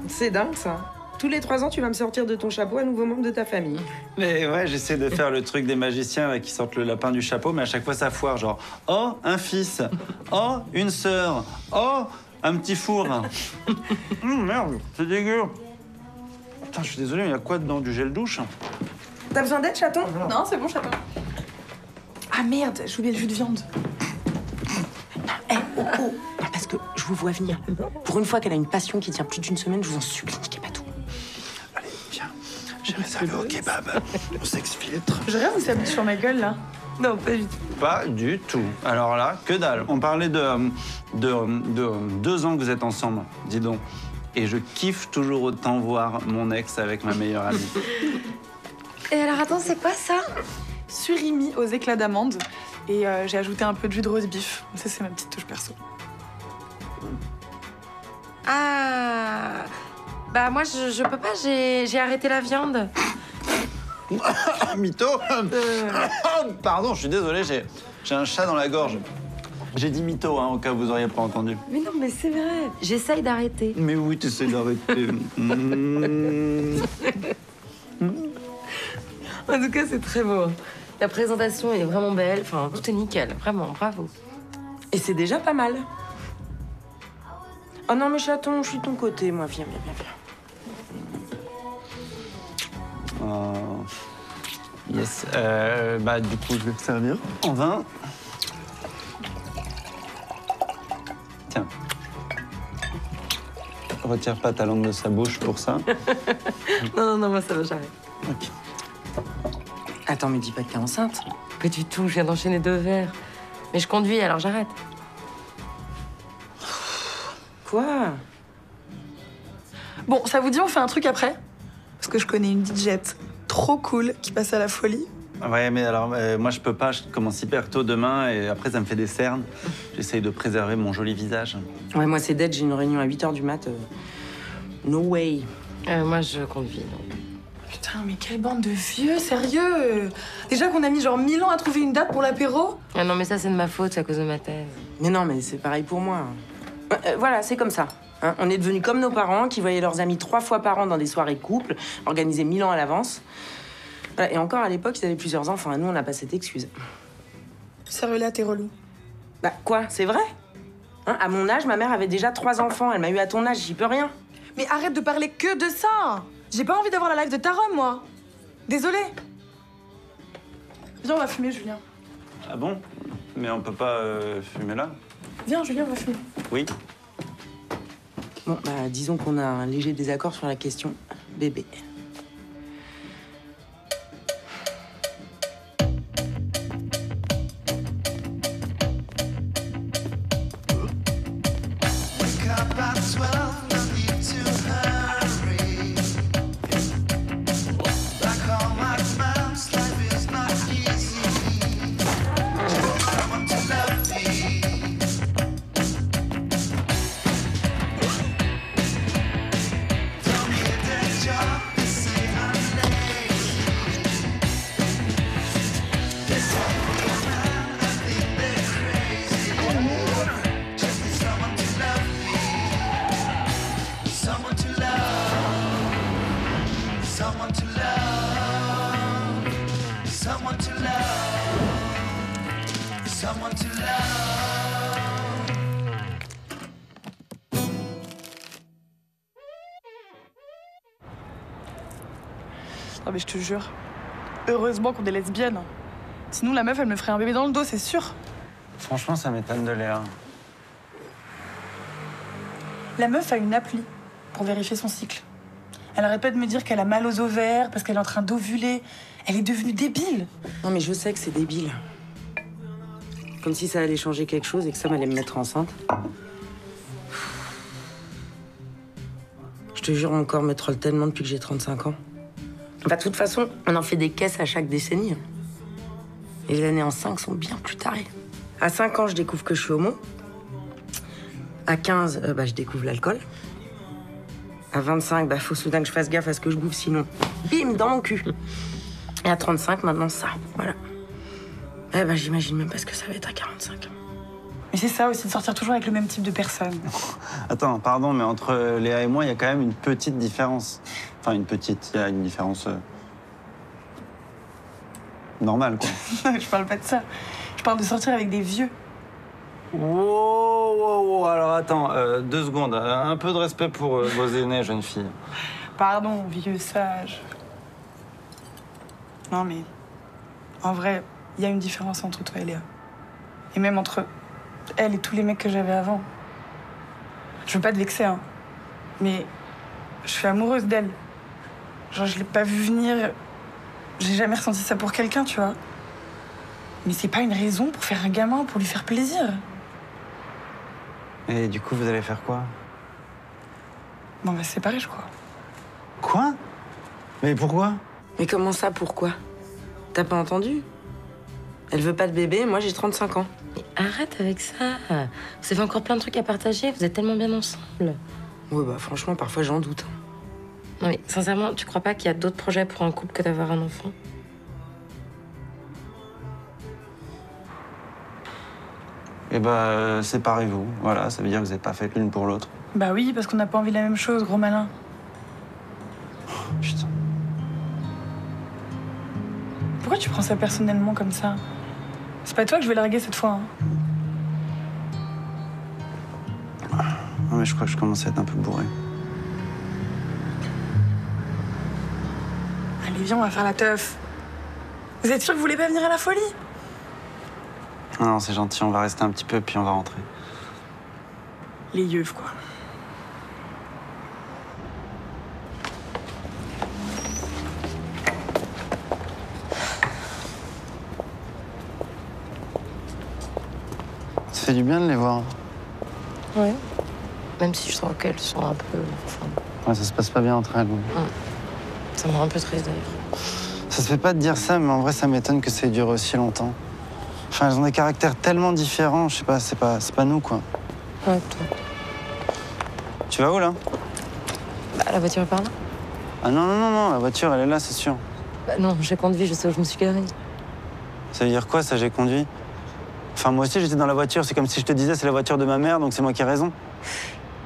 C'est dingue, ça. Tous les 3 ans, tu vas me sortir de ton chapeau un nouveau membre de ta famille. Mais ouais, j'essaie de faire le truc des magiciens là, qui sortent le lapin du chapeau, mais à chaque fois ça foire. Genre, oh, un fils. Oh, une sœur. Oh, un petit four. Merde, c'est dégueu. Putain, je suis désolé, mais il y a quoi dedans? Du gel douche? T'as besoin d'aide, chaton? Non, c'est bon, chaton. Ah merde, j'ai oublié le jus de viande. Oh, parce que je vous vois venir. Pour une fois qu'elle a une passion qui tient plus d'une semaine, je vous en supplie, niquez pas tout. Allez, viens. J'ai réservé au kebab. On s'exfiltre. Je rêve ou ça bute sur ma gueule, là? Non, pas du tout. Pas du tout. Alors là, que dalle. On parlait de 2 ans que vous êtes ensemble, dis donc. Et je kiffe toujours autant voir mon ex avec ma meilleure amie. Et alors, attends, c'est quoi ça? Surimi aux éclats d'amande. Et j'ai ajouté un peu de jus de rose beef. Ça, c'est ma petite touche perso. Ah. Bah, moi, je peux pas, j'ai arrêté la viande. Mytho. Pardon, je suis désolé, j'ai un chat dans la gorge. J'ai dit mytho, hein, au cas où vous auriez pas entendu. Mais non, mais c'est vrai. J'essaye d'arrêter. Mais oui, t'essaies d'arrêter. En tout cas, c'est très beau. La présentation est vraiment belle. Enfin, tout est nickel. Vraiment, bravo. Et c'est déjà pas mal. Oh non, mais chaton, je suis de ton côté, moi. Viens. Yes. Bah, du coup, je vais te servir. En vin. Tiens. Retire pas ta langue de sa bouche pour ça. Non, moi, ça va, j'arrête. Ok. Attends, mais dis pas que t'es enceinte. Pas du tout, je viens d'enchaîner 2 verres. Mais je conduis, alors j'arrête. Quoi? Bon, ça vous dit, on fait un truc après? Parce que je connais une DJette trop cool qui passe à la folie. Ouais, mais alors, moi, je peux pas. Je commence hyper tôt demain et après, ça me fait des cernes. J'essaye de préserver mon joli visage. Ouais, moi, c'est dead, j'ai une réunion à 8h du mat. No way. Moi, je conduis, donc. Putain, mais quelle bande de vieux, sérieux! Déjà qu'on a mis genre 1000 ans à trouver une date pour l'apéro? Ah non, mais ça, c'est de ma faute, c'est à cause de ma thèse. Mais non, mais c'est pareil pour moi. Voilà, c'est comme ça. Hein, on est devenus comme nos parents qui voyaient leurs amis 3 fois par an dans des soirées couple, organisées 1000 ans à l'avance. Voilà, et encore, à l'époque, ils avaient plusieurs enfants. Et nous, on n'a pas cette excuse. Sérieux, là, t'es relou. Bah, quoi? C'est vrai? Hein, à mon âge, ma mère avait déjà 3 enfants. Elle m'a eu à ton âge, j'y peux rien. Mais arrête de parler que de ça! J'ai pas envie d'avoir la life de ta Rome, moi. Désolée. Viens, on va fumer, Julien. Ah bon? Mais on peut pas fumer là? Viens, Julien, on va fumer. Oui. Bon, bah, disons qu'on a un léger désaccord sur la question bébé. Non mais je te jure, heureusement qu'on est lesbiennes. Sinon la meuf elle me ferait un bébé dans le dos, c'est sûr. Franchement, ça m'étonne de l'air. La meuf a une appli pour vérifier son cycle. Elle arrête pas de me dire qu'elle a mal aux ovaires parce qu'elle est en train d'ovuler. Elle est devenue débile. Non, mais je sais que c'est débile. Comme si ça allait changer quelque chose et que ça m'allait me mettre enceinte. Je te jure, mon corps me troll tellement depuis que j'ai 35 ans. Enfin, de toute façon, on en fait des caisses à chaque décennie. Et les années en 5 sont bien plus tarées. À 5 ans, je découvre que je suis homo. À 15, je découvre l'alcool. À 25, faut soudain que je fasse gaffe à ce que je bouffe, sinon, bim, dans mon cul. Et à 35, maintenant, ça, voilà. J'imagine même pas ce que ça va être à 45. Mais c'est ça aussi, de sortir toujours avec le même type de personne. Attends, pardon, mais entre Léa et moi, il y a quand même une petite différence. Enfin, il y a une différence normale, quoi. Je parle pas de ça. Je parle de sortir avec des vieux. Wow, alors attends, 2 secondes. Un peu de respect pour vos aînés, jeune fille. Pardon, vieux sage. Non mais, en vrai, il y a une différence entre toi et Léa. Et même entre elle et tous les mecs que j'avais avant. Je veux pas te vexer, hein. Mais je suis amoureuse d'elle. Genre, je l'ai pas vue venir. J'ai jamais ressenti ça pour quelqu'un, tu vois. Mais c'est pas une raison pour faire un gamin, pour lui faire plaisir. Et du coup, vous allez faire quoi? Bon, on va se séparer, je crois. Quoi? Mais pourquoi? Mais comment ça, pourquoi? T'as pas entendu? Elle veut pas de bébé, moi j'ai 35 ans. Mais arrête avec ça. Vous avez encore plein de trucs à partager, vous êtes tellement bien ensemble. Ouais, bah franchement, parfois j'en doute. Non mais sincèrement, tu crois pas qu'il y a d'autres projets pour un couple que d'avoir un enfant? Eh bah, séparez-vous. Voilà, ça veut dire que vous n'êtes pas faites l'une pour l'autre. Bah oui, parce qu'on n'a pas envie de la même chose, gros malin. Putain. Pourquoi tu prends ça personnellement comme ça? C'est pas toi que je vais larguer cette fois, hein. Non, mais je crois que je commence à être un peu bourré. Allez, viens, on va faire la teuf. Vous êtes sûr que vous voulez pas venir à la folie? Non, c'est gentil, on va rester un petit peu, puis on va rentrer. Les yeux, quoi. Ça fait du bien de les voir. Ouais. Même si je sens qu'elles sont un peu... Enfin, Ouais, ça se passe pas bien entre elles. ça me rend un peu triste d'ailleurs. Ça se fait pas de dire ça, mais en vrai, ça m'étonne que ça ait duré aussi longtemps. Enfin, elles ont des caractères tellement différents, je sais pas, c'est pas nous, quoi. Ouais, toi. Tu vas où, là? Bah, la voiture est par là. Ah non, non, non, non, la voiture, elle est là, c'est sûr. Bah non, j'ai conduit, je sais où je me suis garée. Ça veut dire quoi, ça, j'ai conduit? Enfin, moi aussi, j'étais dans la voiture, c'est comme si je te disais, c'est la voiture de ma mère, donc c'est moi qui ai raison.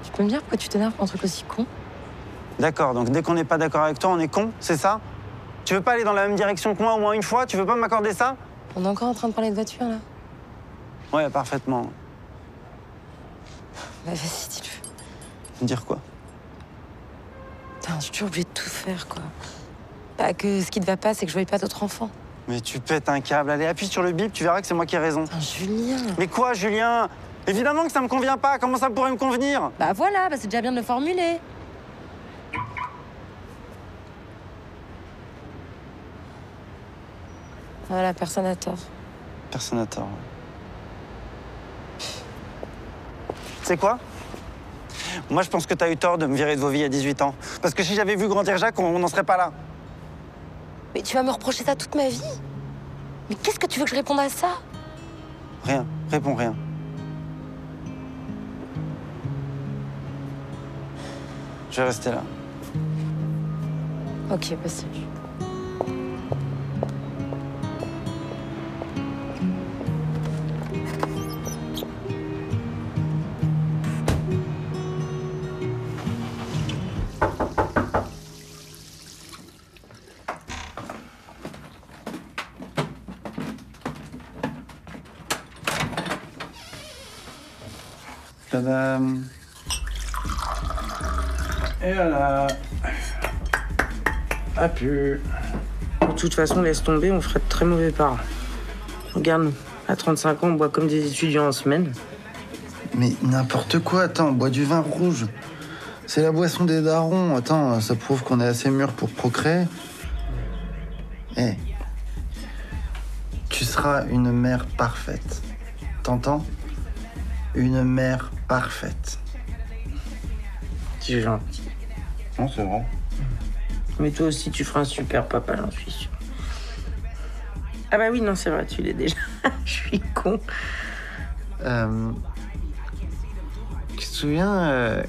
Tu peux me dire pourquoi tu t'énerves pour un truc aussi con? D'accord, donc dès qu'on n'est pas d'accord avec toi, on est con, c'est ça? Tu veux pas aller dans la même direction que moi au moins une fois? Tu veux pas m'accorder ça? On est encore en train de parler de voiture, là? Ouais, parfaitement. Bah vas-y, dis-le. Dire quoi? Putain, je suis toujours obligée de tout faire, quoi. Bah que ce qui te va pas, c'est que je voyais pas d'autres enfants. Mais tu pètes un câble, allez, appuie sur le bip, tu verras que c'est moi qui ai raison. Putain, Julien. Mais quoi, Julien? Évidemment que ça me convient pas, comment ça pourrait me convenir? Bah voilà, bah c'est déjà bien de le formuler. Voilà, personne n'a tort. Personne n'a tort. Tu sais quoi? Moi, je pense que t'as eu tort de me virer de vos vies à 18 ans. Parce que si j'avais vu grandir Jacques, on n'en serait pas là. Mais tu vas me reprocher ça toute ma vie? Mais qu'est-ce que tu veux que je réponde à ça? Rien, réponds rien. Je vais rester là. Ok, bah salut. Tadam. Et voilà. A pu. De toute façon, laisse tomber, on ferait de très mauvais parents. Regarde-nous, à 35 ans, on boit comme des étudiants en semaine. Mais n'importe quoi, attends, on boit du vin rouge. C'est la boisson des darons, attends, ça prouve qu'on est assez mûr pour procréer. Eh, tu seras une mère parfaite. T'entends? Une mère parfaite. C'est gentil. Non, c'est vrai. Mais toi aussi, tu feras un super papa, j'en suis sûre. Ah bah oui, non, c'est vrai, tu l'es déjà. Je suis con. Tu te souviens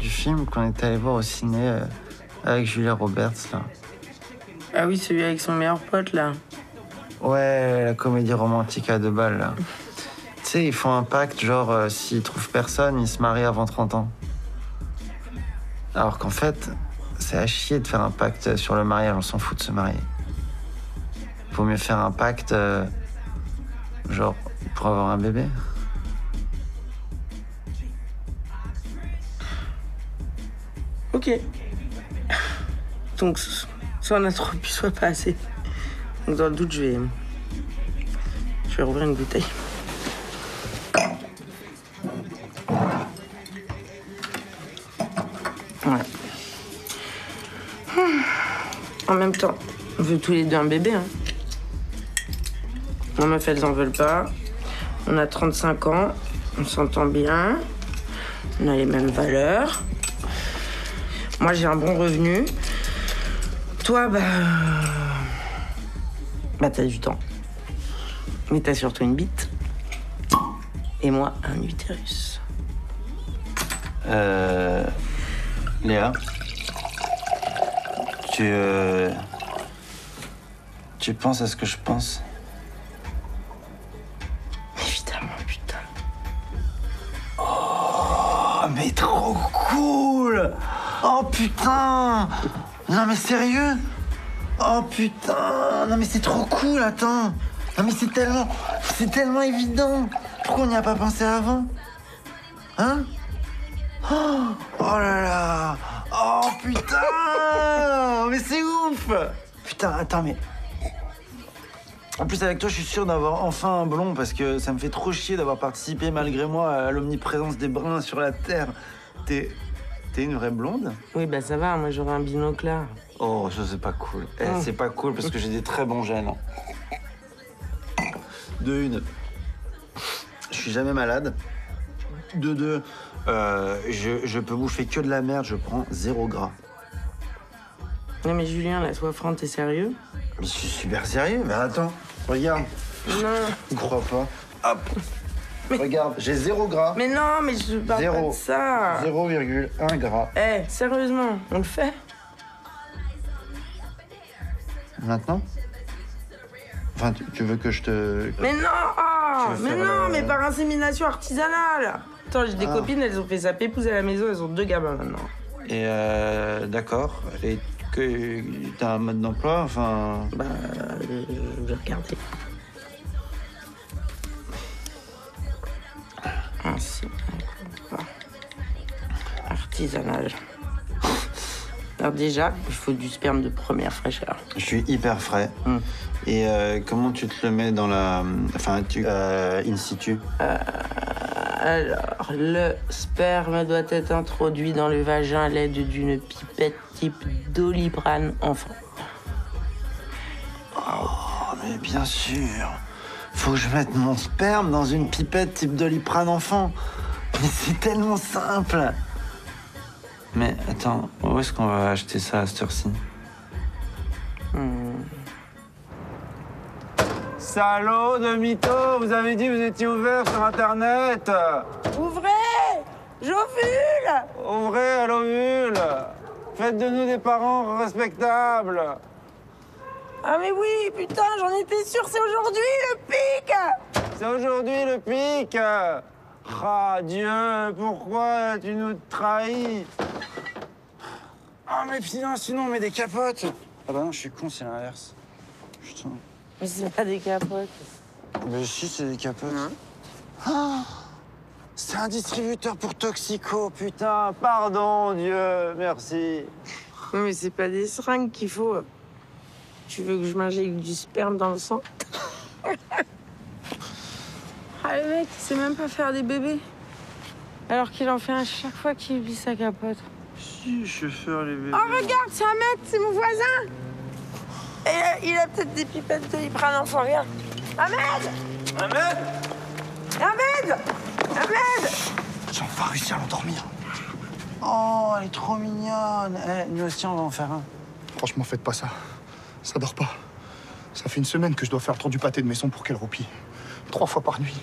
du film qu'on est allé voir au ciné avec Julia Roberts, là? Ah oui, celui avec son meilleur pote, là. Ouais, la comédie romantique à 2 balles, là. Tu Tu sais, ils font un pacte, genre, s'ils trouvent personne, ils se marient avant 30 ans. Alors qu'en fait, c'est à chier de faire un pacte sur le mariage, on s'en fout de se marier. Vaut mieux faire un pacte, genre, pour avoir un bébé. Ok. Donc, soit on a trop bu, soit pas assez. Donc, dans le doute, je vais rouvrir une bouteille. Ouais. En même temps, on veut tous les deux un bébé, hein. Nos meufs, elles en veulent pas. On a 35 ans, on s'entend bien, on a les mêmes valeurs. Moi, j'ai un bon revenu. Toi, t'as du temps. Mais t'as surtout une bite. Et moi, un utérus. Léa, tu penses à ce que je pense? Évidemment, putain. Oh, mais trop cool! Oh putain! Non mais sérieux? Oh putain! Non mais c'est trop cool, attends! Non mais c'est tellement évident! Pourquoi on n'y a pas pensé avant? Hein? Oh là là! Oh putain! Mais c'est ouf! Putain, attends, mais... En plus, avec toi, je suis sûr d'avoir enfin un blond parce que ça me fait trop chier d'avoir participé malgré moi à l'omniprésence des bruns sur la Terre. T'es une vraie blonde? Oui, ça va, moi j'aurais un binocle là. Oh, ça c'est pas cool. C'est pas cool parce que j'ai des très bons gènes. De une, je suis jamais malade. De deux, je peux bouffer que de la merde, je prends 0 gras. Non mais Julien, là, sois franc, t'es sérieux? Mais je suis super sérieux, mais attends, regarde. Non. Je crois pas. Hop. Mais... Regarde, j'ai 0 gras. Mais non, mais je parle pas de ça. 0,1 gras. Sérieusement, on le fait? Maintenant? Enfin, tu veux que je te... Mais non! Mais par insémination artisanale! Attends, j'ai des copines, elles ont fait ça pépouze à la maison, elles ont 2 gamins maintenant. Et d'accord. Et que t'as un mode d'emploi, enfin... Je vais regarder. Artisanal. Alors déjà, il faut du sperme de première fraîcheur. Je suis hyper frais. Et comment tu te le mets dans la... Enfin, in situ? Alors, le sperme doit être introduit dans le vagin à l'aide d'une pipette type Doliprane enfant. Oh, mais bien sûr. Faut que je mette mon sperme dans une pipette type Doliprane enfant. Mais c'est tellement simple. Mais attends, où est-ce qu'on va acheter ça à cette heure-ci? Salaud de mytho, vous avez dit que vous étiez ouvert sur Internet. Ouvrez! J'ovule! Ouvrez à l'ovule. Faites de nous des parents respectables. Ah mais oui, putain, j'en étais sûre, c'est aujourd'hui le pic! C'est aujourd'hui le pic. Ah Dieu, pourquoi tu nous trahis? Ah mais putain, sinon on met des capotes. Ah bah non, je suis con, c'est l'inverse. Putain. Mais c'est pas des capotes. Mais si, c'est des capotes. Ah, c'est un distributeur pour toxico, putain. Pardon, Dieu, merci. Oui, mais c'est pas des seringues qu'il faut. Tu veux que je m'injecte du sperme dans le sang? Ah, le mec, il sait même pas faire des bébés. Alors qu'il en fait à chaque fois qu'il vit sa capote. Si, je sais faire les bébés. Oh, regarde, c'est Ahmed, c'est mon voisin. Et il a peut-être des pipettes de Doliprane enfant, regarde. Ahmed! Ahmed! Ahmed! Ahmed! J'ai enfin réussi à l'endormir. Oh, elle est trop mignonne. Nous aussi, on va en faire un. Franchement, faites pas ça. Ça dort pas. Ça fait une semaine que je dois faire le tour du pâté de maison pour qu'elle roupille. 3 fois par nuit.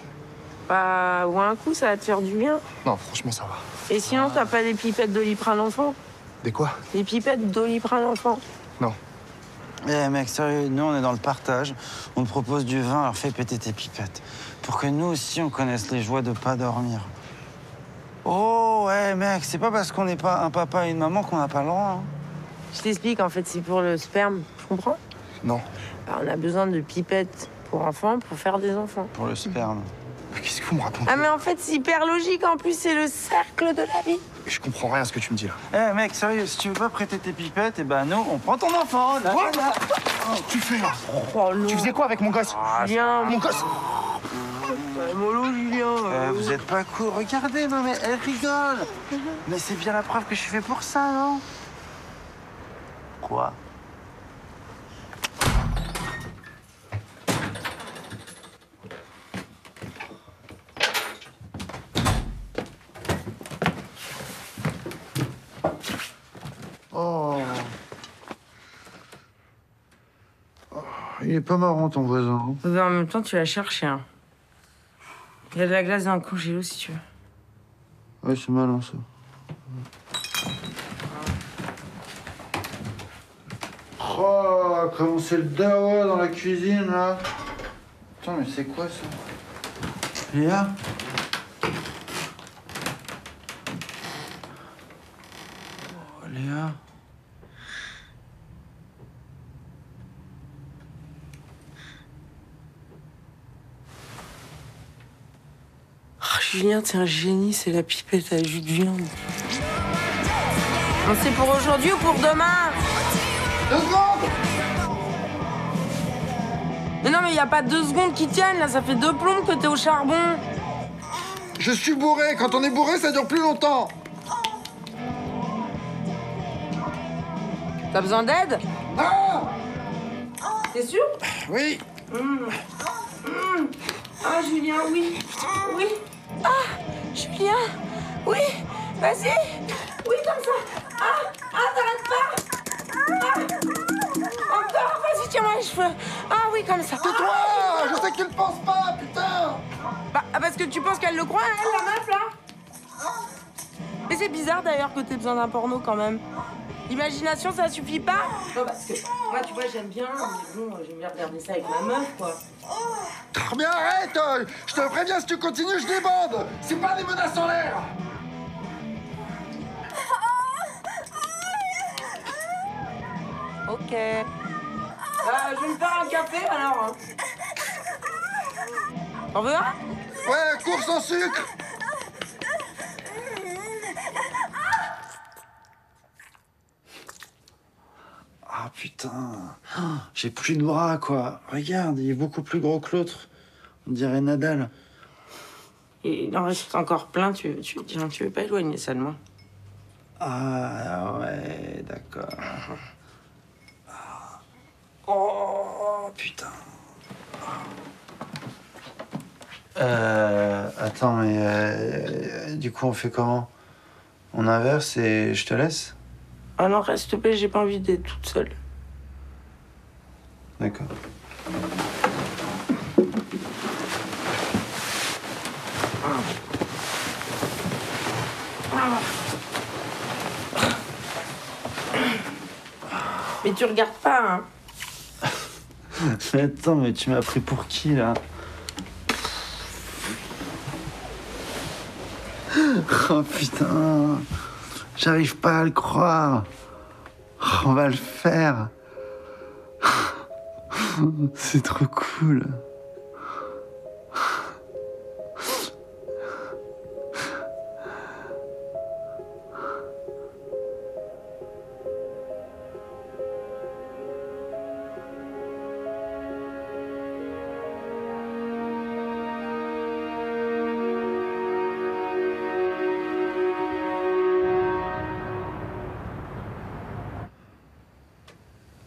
Ou un coup, ça va te faire du bien. Non, franchement, ça va. Et sinon, t'as pas des pipettes Doliprane enfant? Des quoi? Des pipettes Doliprane enfant? Non. Eh mec, sérieux, nous on est dans le partage, on te propose du vin, alors fais péter tes pipettes. Pour que nous aussi on connaisse les joies de pas dormir. Oh ouais mec, c'est pas parce qu'on n'est pas un papa et une maman qu'on n'a pas le droit. Hein. Je t'explique, en fait, c'est pour le sperme, tu comprends? Non. Alors, on a besoin de pipettes pour enfants, pour faire des enfants. Pour le sperme. Mais qu'est-ce que vous me racontez? Ah mais en fait, c'est hyper logique, en plus, c'est le cercle de la vie. Je comprends rien à ce que tu me dis là. Eh mec, sérieux, si tu veux pas prêter tes pipettes, eh ben nous, on prend ton enfant. Là, Quoi? là. Tu fais là? Oh non. Tu faisais quoi avec mon gosse? Julien, Mon gosse? mollo, Julien. Vous êtes pas cool, regardez, non mais elle rigole. Mais c'est bien la preuve que je suis fait pour ça, non? Quoi? Oh. Il est pas marrant ton voisin. Mais en même temps, tu l'as cherché, hein. Il y a de la glace dans le congélo, si tu veux. Ouais, c'est malin ça. Oh, comment c'est le dawa dans la cuisine là. Putain, mais c'est quoi ça? Léa? Oh, Léa? Oh, Julien, t'es un génie, c'est la pipette à jus de viande. On sait pour aujourd'hui ou pour demain? 2 secondes! Mais non, mais y a pas 2 secondes qui tiennent, là, ça fait 2 plombes que t'es au charbon. Je suis bourré. Quand on est bourré, ça dure plus longtemps. T'as besoin d'aide? Non! T'es sûr? Oui. Ah, Julien, oui. Oui. Ah, Julien, oui. Vas-y. Oui, comme ça. T'arrêtes pas. Encore, vas-y, tiens-moi les cheveux. Ah oui, comme ça. Tais-toi! Je sais que tu le penses pas, putain! Bah, parce que tu penses qu'elle le croit, elle, la meuf, là? Mais c'est bizarre, d'ailleurs, que t'aies besoin d'un porno, quand même. L'imagination, ça suffit pas? Non, parce que moi, tu vois, j'aime bien, mais bon, j'aime bien regarder ça avec ma meuf, quoi. Mais arrête! Je te préviens, si tu continues, je débande! C'est pas des menaces en l'air! Ok. Je vais me faire un café, alors. T'en veux un? Ouais, course en sucre! Ah putain, j'ai plus de bras quoi. Regarde, il est beaucoup plus gros que l'autre. On dirait Nadal. Il en reste encore plein, tu veux pas éloigner ça de moi? Ah ouais, d'accord. Oh putain. Attends, mais du coup on fait comment? On inverse et je te laisse? Ah non, reste, s'il te plaît, j'ai pas envie d'être toute seule. D'accord. Mais tu regardes pas, hein? Mais attends, mais tu m'as pris pour qui là? Oh putain, j'arrive pas à le croire. On va le faire. C'est trop cool.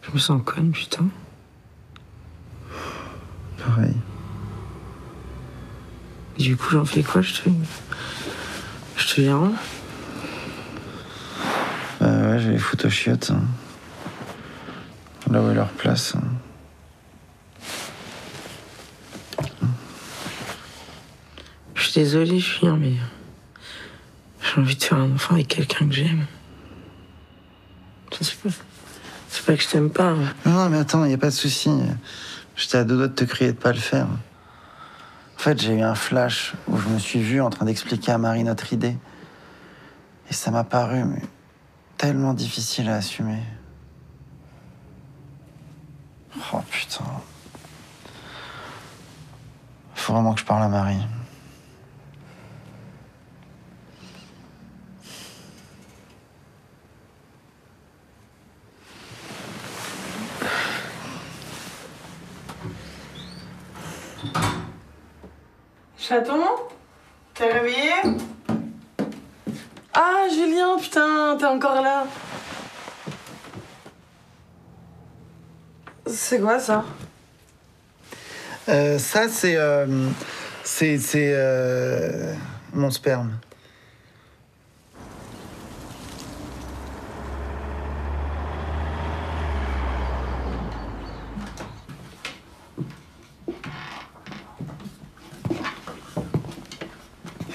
Je me sens conne, putain. Pareil. Et du coup, j'en fais quoi? Je te les rends? Ouais, je vais les foutre aux chiottes. Hein. Là où est leur place. Hein. Je suis désolée, Julien, mais j'ai envie de faire un enfant avec quelqu'un que j'aime. Je sais pas. C'est pas que je t'aime pas. Hein. Non, mais attends, y a pas de souci. J'étais à deux doigts de te crier de pas le faire. En fait, j'ai eu un flash où je me suis vu en train d'expliquer à Marie notre idée. Et ça m'a paru mais, tellement difficile à assumer. Oh putain. Faut vraiment que je parle à Marie. Chaton, t'es réveillé? Ah, Julien, putain, t'es encore là. C'est quoi ça? Ça, c'est mon sperme.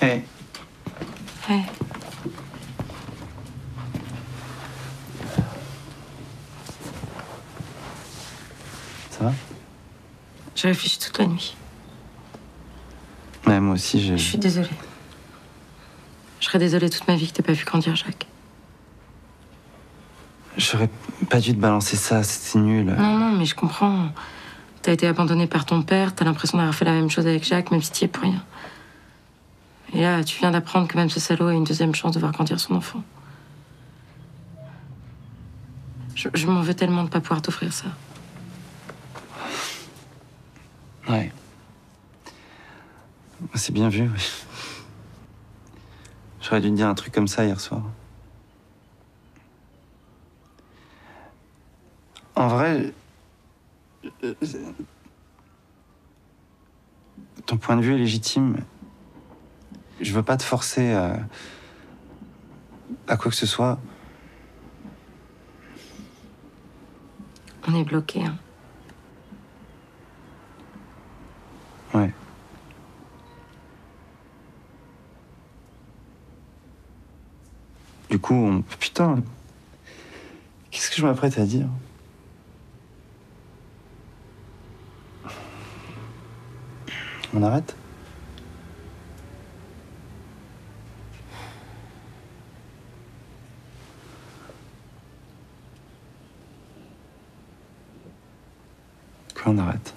Hey. Ouais. Ça va? J'ai réfléchi toute la nuit. Ouais, moi aussi, j'ai... Je suis désolée. Je serais désolée toute ma vie que t'aies pas pu grandir, Jacques. J'aurais pas dû te balancer ça, c'était nul. Non, non, mais je comprends. T'as été abandonnée par ton père, t'as l'impression d'avoir fait la même chose avec Jacques, même si t'y es pour rien. Et là, tu viens d'apprendre que même ce salaud a une deuxième chance de voir grandir son enfant. Je m'en veux tellement de pas pouvoir t'offrir ça. Ouais. C'est bien vu, oui. J'aurais dû te dire un truc comme ça hier soir. En vrai, ton point de vue est légitime. Je veux pas te forcer à quoi que ce soit. On est bloqués, hein. Ouais. Du coup, putain, qu'est-ce que je m'apprête à dire? On arrête? Quoi, on arrête?